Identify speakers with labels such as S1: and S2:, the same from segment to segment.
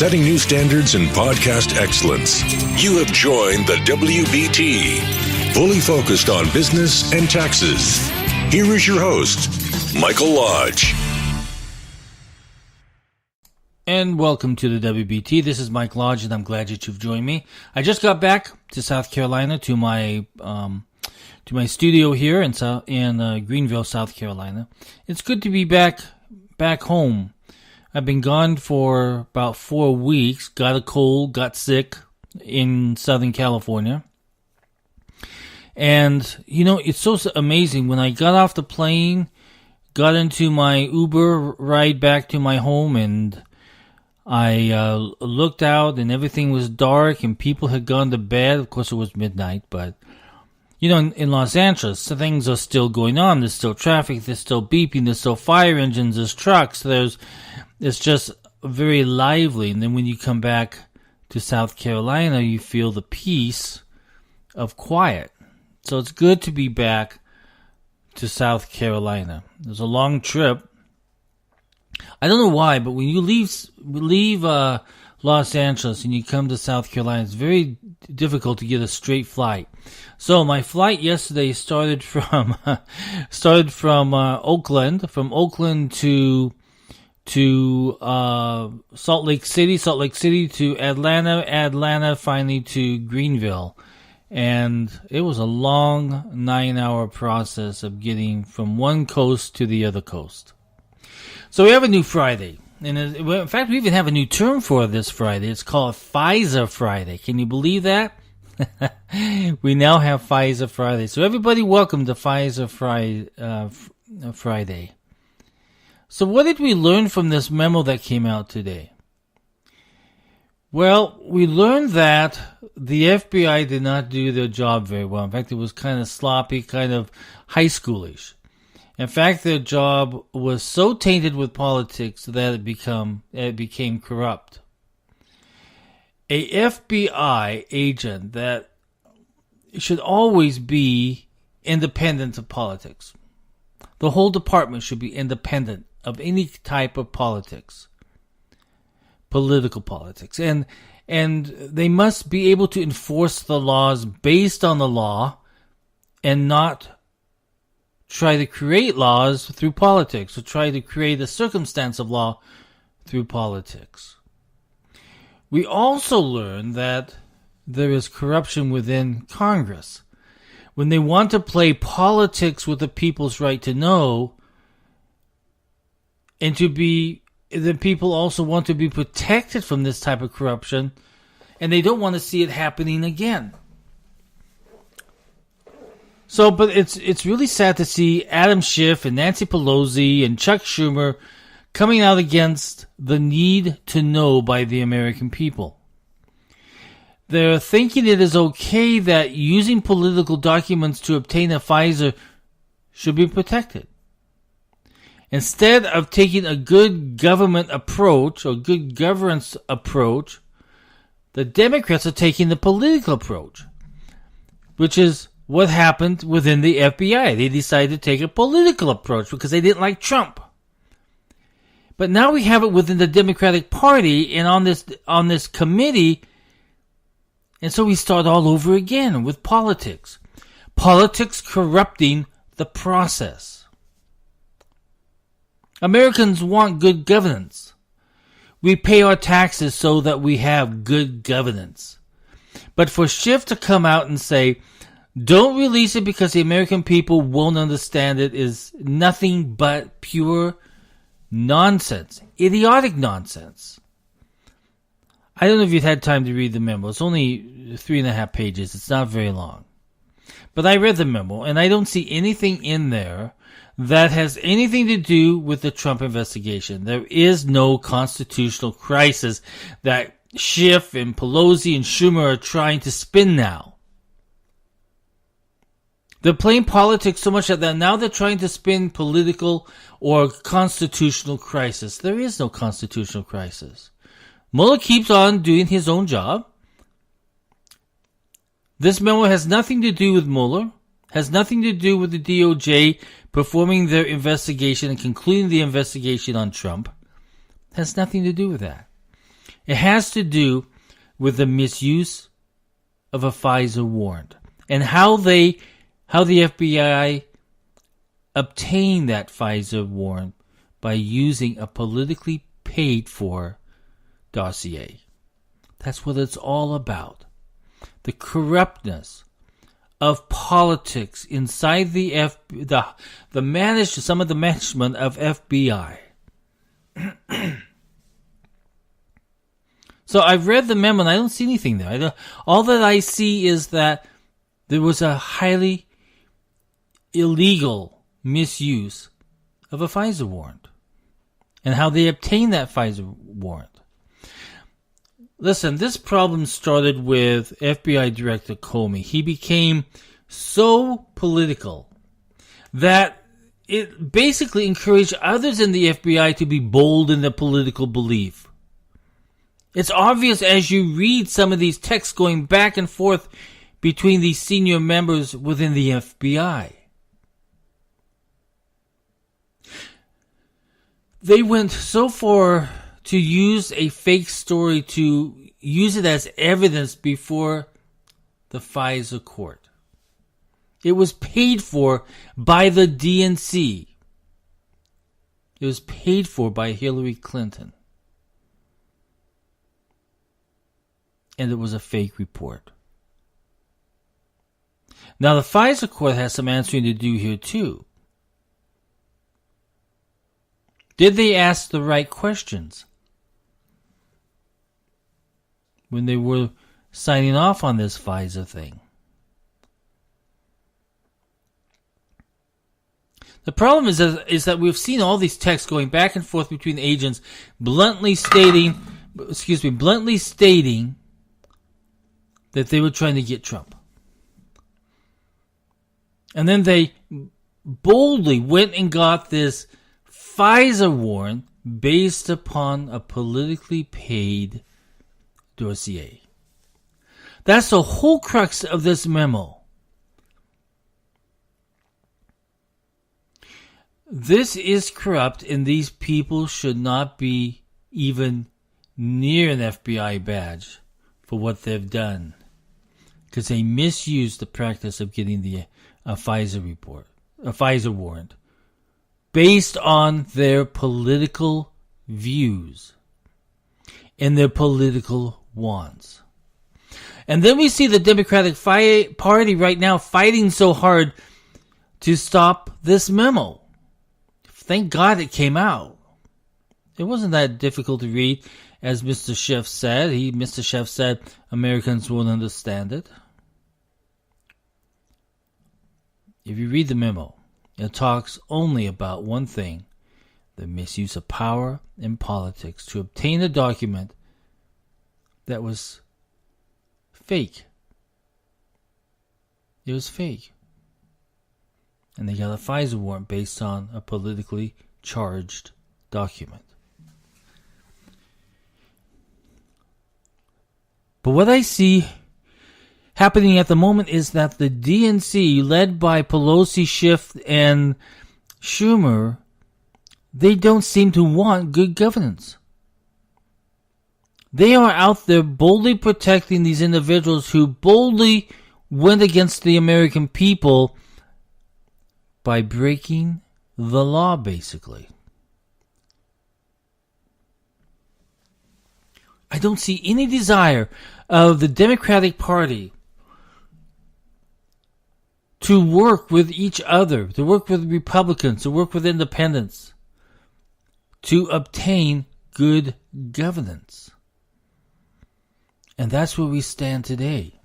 S1: setting new standards in podcast excellence. You have joined the WBT, fully focused on business and taxes. Here is your host, Michael Lodge.
S2: And welcome to the WBT. This is Mike Lodge, and I'm glad that you've joined me. I just got back to South Carolina to my studio here in Greenville, South Carolina. It's good to be back home. I've been gone for about 4 weeks. Got a cold, got sick in Southern California. And, you know, it's so amazing. When I got off the plane, got into my Uber ride back to my home, and I looked out and everything was dark and people had gone to bed. Of course, it was midnight, but, you know, in Los Angeles, things are still going on. There's still traffic. There's still beeping. There's still fire engines. There's trucks. It's just very lively. And then when you come back to South Carolina, you feel the peace of quiet. So it's good to be back to South Carolina. It was a long trip. I don't know why, but when you leave Los Angeles and you come to South Carolina, it's very difficult to get a straight flight. So my flight yesterday started from Oakland to Salt Lake City to Atlanta finally to Greenville. And it was a long 9-hour process of getting from one coast to the other coast. So we have a new Friday. And in fact, we even have a new term for this Friday. It's called FISA Friday. Can you believe that? We now have FISA Friday. So everybody welcome to FISA Friday. So what did we learn from this memo that came out today? Well, we learned that the FBI did not do their job very well. In fact, it was kind of sloppy, kind of high schoolish. In fact, their job was so tainted with politics that it became corrupt. A FBI agent that should always be independent of politics. The whole department should be independent of any type of politics. Political politics. And they must be able to enforce the laws based on the law and not try to create laws through politics, or try to create a circumstance of law through politics. We also learned that there is corruption within Congress. When they want to play politics with the people's right to know, and the people also want to be protected from this type of corruption, and they don't want to see it happening again. So, but it's really sad to see Adam Schiff and Nancy Pelosi and Chuck Schumer coming out against the need to know by the American people. They're thinking it is okay that using political documents to obtain a FISA should be protected. Instead of taking a good government approach or good governance approach, the Democrats are taking the political approach, which is what happened within the FBI. They decided to take a political approach because they didn't like Trump. But now we have it within the Democratic Party and on this committee, and so we start all over again with politics. Politics corrupting the process. Americans want good governance. We pay our taxes so that we have good governance. But for Schiff to come out and say, don't release it because the American people won't understand it, is nothing but pure nonsense. Idiotic nonsense. I don't know if you've had time to read the memo. It's only 3.5 pages. It's not very long. But I read the memo, and I don't see anything in there that has anything to do with the Trump investigation. There is no constitutional crisis that Schiff and Pelosi and Schumer are trying to spin now. They're playing politics so much that now they're trying to spin political or constitutional crisis. There is no constitutional crisis. Mueller keeps on doing his own job. This memo has nothing to do with Mueller, has nothing to do with the DOJ performing their investigation and concluding the investigation on Trump. Has nothing to do with that. It has to do with the misuse of a FISA warrant and how the FBI obtained that FISA warrant by using a politically paid for dossier. That's what it's all about. The corruptness of politics inside some of the management of FBI. So I've read the memo and I don't see anything there. All that I see is that there was a highly illegal misuse of a FISA warrant and how they obtained that FISA warrant. Listen, this problem started with FBI Director Comey. He became so political that it basically encouraged others in the FBI to be bold in their political belief. It's obvious as you read some of these texts going back and forth between these senior members within the FBI. They went so far to use a fake story to use it as evidence before the FISA court. It was paid for by the DNC. It was paid for by Hillary Clinton. And it was a fake report. Now the FISA court has some answering to do here too. Did they ask the right questions when they were signing off on this FISA thing? The problem is that we've seen all these texts going back and forth between agents, bluntly stating that they were trying to get Trump. And then they boldly went and got this FISA warrant based upon a politically paid dossier. That's the whole crux of this memo. This is corrupt, and these people should not be even near an FBI badge for what they've done, because they misused the practice of getting a FISA warrant based on their political views and their political wants. And then we see the Democratic Party right now fighting so hard to stop this memo. Thank God it came out. It wasn't that difficult to read, as Mr. Schiff said. Mr. Schiff said Americans won't understand it. If you read the memo, it talks only about one thing: the misuse of power in politics to obtain a document that was fake. It was fake. And they got a FISA warrant based on a politically charged document. But what I see happening at the moment is that the DNC, led by Pelosi, Schiff, and Schumer, they don't seem to want good governance. They are out there boldly protecting these individuals who boldly went against the American people by breaking the law, basically. I don't see any desire of the Democratic Party to work with each other, to work with Republicans, to work with independents, to obtain good governance. And that's where we stand today.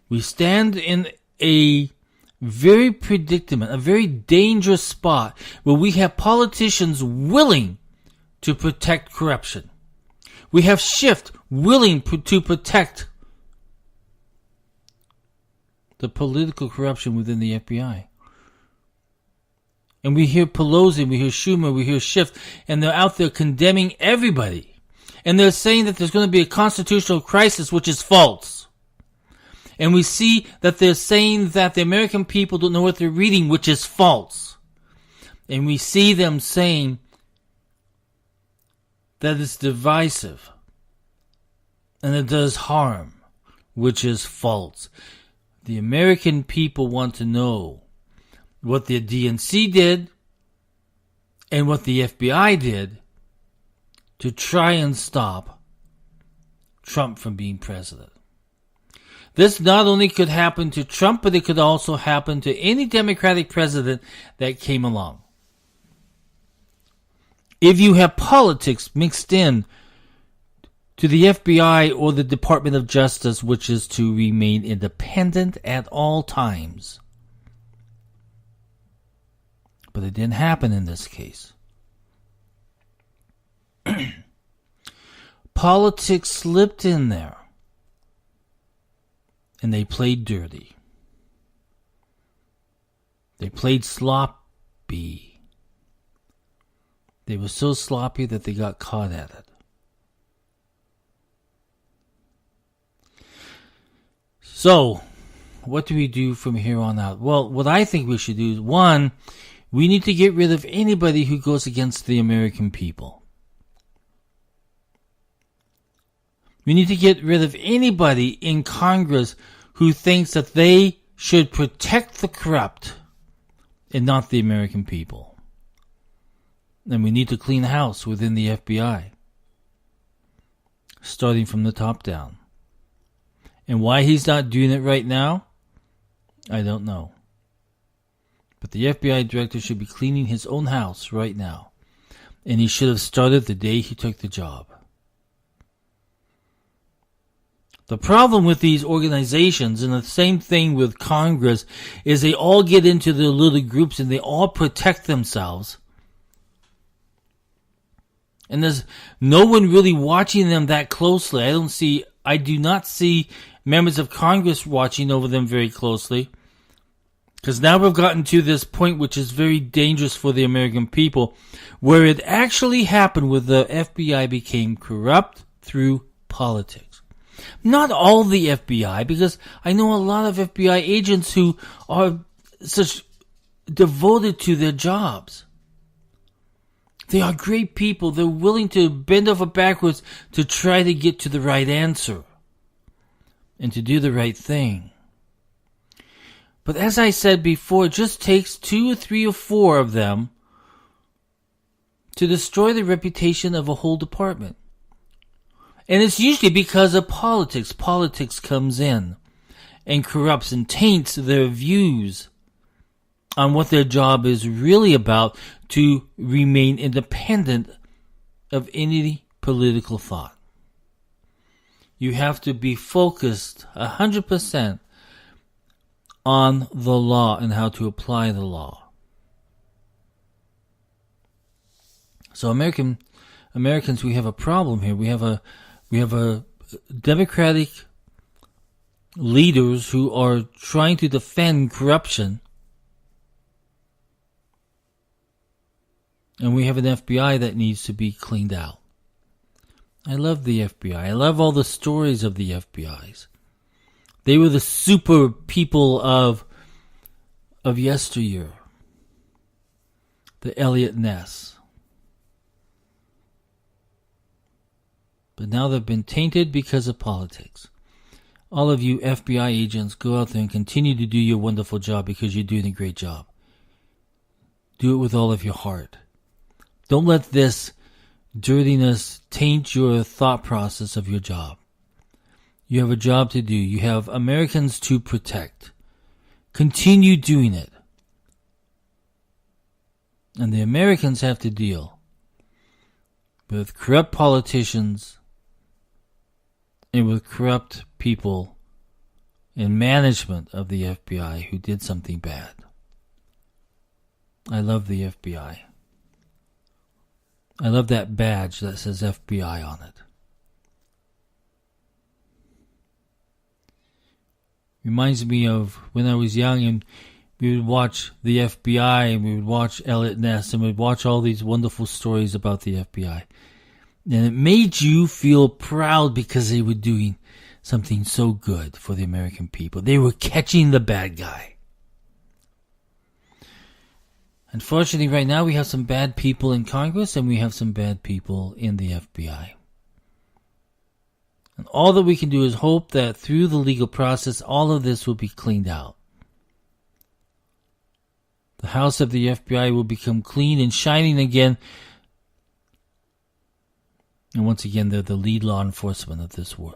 S2: We stand in a very predicament, a very dangerous spot where we have politicians willing to protect corruption. We have Schiff willing to protect the political corruption within the FBI. And we hear Pelosi, we hear Schumer, we hear Schiff, and they're out there condemning everybody. And they're saying that there's going to be a constitutional crisis, which is false. And we see that they're saying that the American people don't know what they're reading, which is false. And we see them saying that it's divisive. and it does harm, which is false. The American people want to know what the DNC did and what the FBI did to try and stop Trump from being president. This not only could happen to Trump, but it could also happen to any Democratic president that came along. If you have politics mixed in to the FBI or the Department of Justice, which is to remain independent at all times. But it didn't happen in this case. Politics slipped in there. And they played dirty. They played sloppy. They were so sloppy that they got caught at it. So, what do we do from here on out? Well, what I think we should do is, one, we need to get rid of anybody who goes against the American people. We need to get rid of anybody in Congress who thinks that they should protect the corrupt and not the American people. And we need to clean house within the FBI, starting from the top down. And why he's not doing it right now, I don't know. But the FBI director should be cleaning his own house right now. And he should have started the day he took the job. The problem with these organizations, and the same thing with Congress, is they all get into their little groups and they all protect themselves. And there's no one really watching them that closely. I do not see members of Congress watching over them very closely. Because now we've gotten to this point which is very dangerous for the American people, where it actually happened where the FBI became corrupt through politics. Not all the FBI, because I know a lot of FBI agents who are such devoted to their jobs. They are great people. They're willing to bend over backwards to try to get to the right answer and to do the right thing. But as I said before, it just takes 2 or 3 or 4 of them to destroy the reputation of a whole department. And it's usually because of politics. Politics comes in and corrupts and taints their views on what their job is really about to remain independent of any political thought. You have to be focused 100% on the law and how to apply the law. So Americans, we have a problem here. We have a Democratic leaders who are trying to defend corruption. And we have an FBI that needs to be cleaned out. I love the FBI. I love all the stories of the FBI's. They were the super people of yesteryear. The Elliot Ness. But now they've been tainted because of politics. All of you FBI agents, go out there and continue to do your wonderful job because you're doing a great job. Do it with all of your heart. Don't let this dirtiness taint your thought process of your job. You have a job to do. You have Americans to protect. Continue doing it. And the Americans have to deal with corrupt politicians and with corrupt people in management of the FBI who did something bad. I love the FBI. I love that badge that says FBI on it. Reminds me of when I was young and we would watch the FBI and we would watch Elliot Ness and we'd watch all these wonderful stories about the FBI. And it made you feel proud because they were doing something so good for the American people. They were catching the bad guy. Unfortunately, right now we have some bad people in Congress and we have some bad people in the FBI. And all that we can do is hope that through the legal process, all of this will be cleaned out. The house of the FBI will become clean and shining again. And once again, they're the lead law enforcement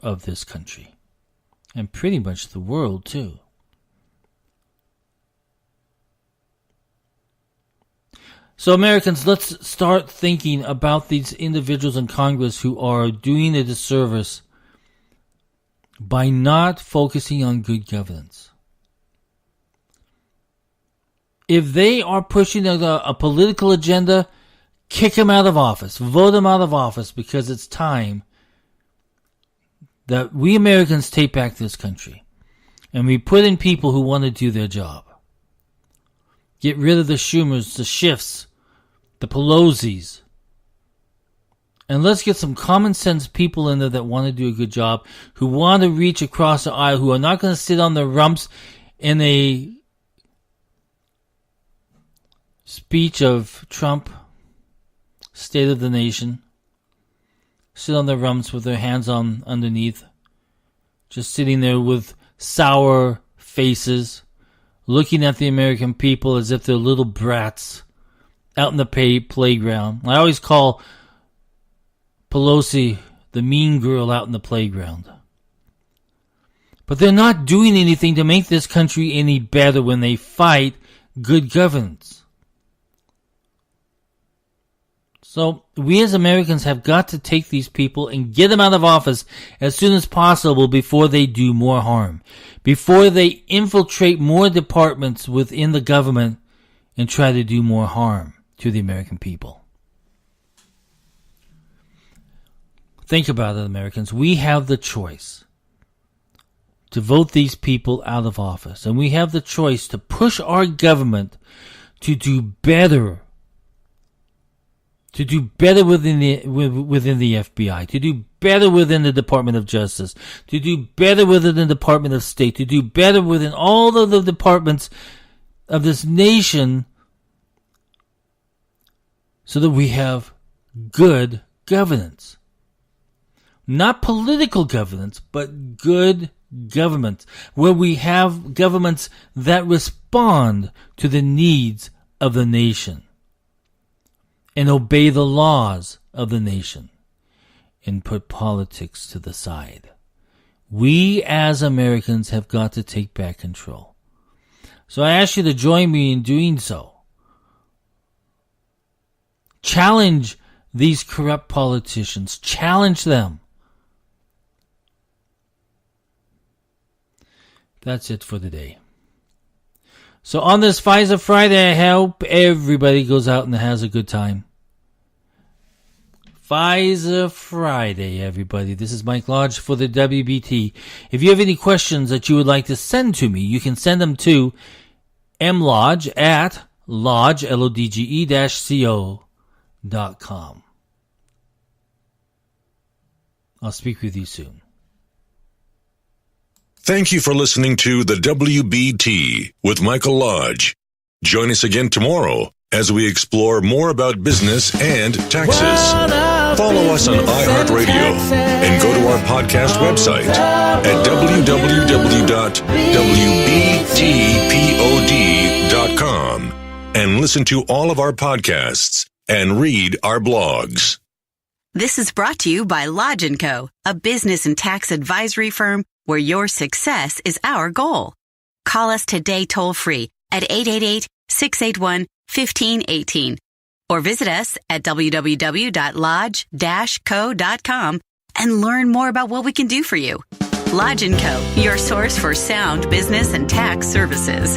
S2: of this country. And pretty much the world, too. So Americans, let's start thinking about these individuals in Congress who are doing a disservice by not focusing on good governance. If they are pushing a political agenda, kick them out of office, vote them out of office, because it's time that we Americans take back this country and we put in people who want to do their job. Get rid of the Schumers, the Schiffs, the Pelosi's. And let's get some common sense people in there that want to do a good job, who want to reach across the aisle, who are not going to sit on their rumps in a speech of Trump, State of the Nation, sit on their rumps with their hands on underneath, just sitting there with sour faces, looking at the American people as if they're little brats out in the playground. I always call Pelosi the mean girl out in the playground. But they're not doing anything to make this country any better when they fight good governance. So we as Americans have got to take these people and get them out of office as soon as possible before they do more harm, before they infiltrate more departments within the government and try to do more harm to the American people. Think about it, Americans. We have the choice to vote these people out of office, and we have the choice to push our government to do better. To do better within the FBI, to do better within the Department of Justice, to do better within the Department of State, to do better within all of the departments of this nation, so that we have good governance. Not political governance, but good government, where we have governments that respond to the needs of the nation and obey the laws of the nation and put politics to the side. We as Americans have got to take back control. So I ask you to join me in doing so. Challenge these corrupt politicians. Challenge them. That's it for today. So on this FISA Friday, I hope everybody goes out and has a good time. FISA Friday, everybody. This is Mike Lodge for the WBT. If you have any questions that you would like to send to me, you can send them to mlodge@lodge, LODGE-CO.com. I'll speak with you soon.
S1: Thank you for listening to the WBT with Michael Lodge. Join us again tomorrow as we explore more about business and taxes. Follow us on iHeartRadio and go to our podcast website at www.wbtpod.com and listen to all of our podcasts and read our blogs.
S3: This is brought to you by Lodge & Co., a business and tax advisory firm where your success is our goal. Call us today toll-free at 888-681-1518 or visit us at www.lodge-co.com and learn more about what we can do for you. Lodge & Co., your source for sound business and tax services.